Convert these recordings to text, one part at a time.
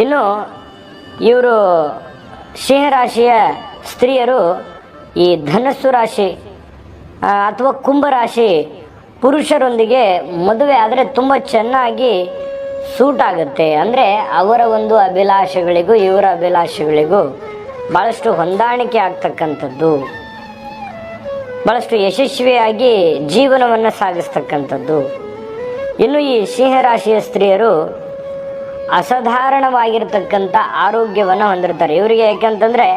ಇನ್ನು ಇವರು ಸಿಂಹರಾಶಿಯ ಸ್ತ್ರೀಯರು ಈ ಧನಸ್ಸು ರಾಶಿ ಅಥವಾ ಕುಂಭರಾಶಿ ಪುರುಷರೊಂದಿಗೆ ಮದುವೆ ಆದರೆ ತುಂಬ ಚೆನ್ನಾಗಿ ಸೂಟ್ ಆಗುತ್ತೆ. ಅಂದರೆ ಅವರ ಒಂದು ಅಭಿಲಾಷೆಗಳಿಗೂ ಇವರ ಅಭಿಲಾಷೆಗಳಿಗೂ ಭಾಳಷ್ಟು ಹೊಂದಾಣಿಕೆ ಆಗ್ತಕ್ಕಂಥದ್ದು, ಭಾಳಷ್ಟು ಯಶಸ್ವಿಯಾಗಿ ಜೀವನವನ್ನು ಸಾಗಿಸ್ತಕ್ಕಂಥದ್ದು. ಇನ್ನು ಈ ಸಿಂಹರಾಶಿಯ ಸ್ತ್ರೀಯರು ಅಸಾಧಾರಣವಾಗಿರ್ತಕ್ಕಂಥ ಆರೋಗ್ಯವನ್ನು ಹೊಂದಿರ್ತಾರೆ. ಇವರಿಗೆ ಯಾಕೆಂತಂದರೆ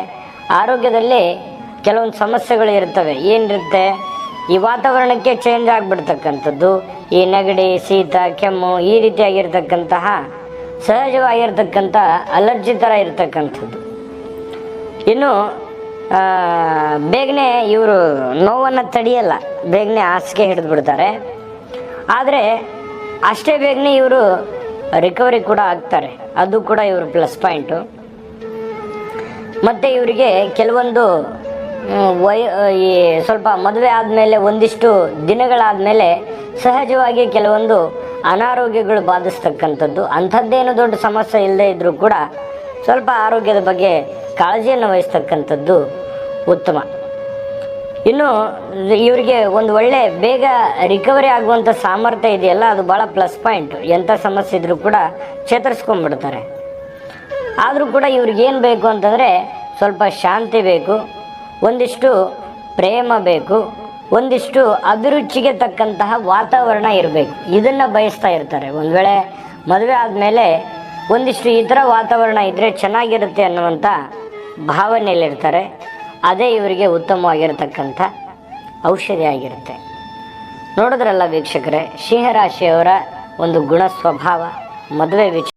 ಆರೋಗ್ಯದಲ್ಲಿ ಕೆಲವೊಂದು ಸಮಸ್ಯೆಗಳು ಇರ್ತವೆ. ಏನಿರುತ್ತೆ, ಈ ವಾತಾವರಣಕ್ಕೆ ಚೇಂಜ್ ಆಗಿಬಿಡ್ತಕ್ಕಂಥದ್ದು, ಈ ನೆಗಡಿ, ಶೀತ, ಕೆಮ್ಮು ಈ ರೀತಿಯಾಗಿರ್ತಕ್ಕಂತಹ ಸಹಜವಾಗಿರ್ತಕ್ಕಂಥ ಅಲರ್ಜಿ ಥರ ಇರ್ತಕ್ಕಂಥದ್ದು. ಇನ್ನು ಬೇಗನೆ ಇವರು ನೋವನ್ನು ತಡೆಯಲ್ಲ, ಬೇಗನೆ ಹಾಸಿಗೆ ಹಿಡಿದು ಬಿಡ್ತಾರೆ. ಆದರೆ ಅಷ್ಟೇ ಬೇಗನೆ ಇವರು ರಿಕವರಿ ಕೂಡ ಆಗ್ತಾರೆ, ಅದು ಕೂಡ ಇವರು ಪ್ಲಸ್ ಪಾಯಿಂಟು. ಮತ್ತು ಇವರಿಗೆ ಕೆಲವೊಂದು ಈ ಸ್ವಲ್ಪ ಮದುವೆ ಆದಮೇಲೆ ಒಂದಿಷ್ಟು ದಿನಗಳಾದಮೇಲೆ ಸಹಜವಾಗಿ ಕೆಲವೊಂದು ಅನಾರೋಗ್ಯಗಳು ಬಾಧಿಸ್ತಕ್ಕಂಥದ್ದು. ಅಂಥದ್ದೇನು ದೊಡ್ಡ ಸಮಸ್ಯೆ ಇಲ್ಲದೆ ಇದ್ದರೂ ಕೂಡ ಸ್ವಲ್ಪ ಆರೋಗ್ಯದ ಬಗ್ಗೆ ಕಾಳಜಿಯನ್ನು ವಹಿಸ್ತಕ್ಕಂಥದ್ದು ಉತ್ತಮ. ಇನ್ನು ಇವರಿಗೆ ಒಂದು ಒಳ್ಳೆ ಬೇಗ ರಿಕವರಿ ಆಗುವಂಥ ಸಾಮರ್ಥ್ಯ ಇದೆಯಲ್ಲ, ಅದು ಭಾಳ ಪ್ಲಸ್ ಪಾಯಿಂಟ್. ಎಂಥ ಸಮಸ್ಯೆ ಇದ್ದರೂ ಕೂಡ ಚೇತರಿಸ್ಕೊಂಡ್ಬಿಡ್ತಾರೆ. ಆದರೂ ಕೂಡ ಇವ್ರಿಗೇನು ಬೇಕು ಅಂತಂದರೆ ಸ್ವಲ್ಪ ಶಾಂತಿ ಬೇಕು, ಒಂದಿಷ್ಟು ಪ್ರೇಮ ಬೇಕು, ಒಂದಿಷ್ಟು ಅಭಿರುಚಿಗೆ ತಕ್ಕಂತಹ ವಾತಾವರಣ ಇರಬೇಕು. ಇದನ್ನು ಬಯಸ್ತಾ ಇರ್ತಾರೆ. ಒಂದು ವೇಳೆ ಮದುವೆ ಆದಮೇಲೆ ಒಂದಿಷ್ಟು ಈ ಥರ ವಾತಾವರಣ ಇದ್ದರೆ ಚೆನ್ನಾಗಿರುತ್ತೆ ಅನ್ನುವಂಥ ಭಾವನೆಯಲ್ಲಿರ್ತಾರೆ. ಅದೇ ಇವರಿಗೆ ಉತ್ತಮವಾಗಿರತಕ್ಕಂಥ ಔಷಧಿ ಆಗಿರುತ್ತೆ. ನೋಡಿದ್ರಲ್ಲ ವೀಕ್ಷಕರೇ, ಸಿಂಹರಾಶಿಯವರ ಒಂದು ಗುಣ ಸ್ವಭಾವ, ಮದುವೆ ವಿಚಾರ.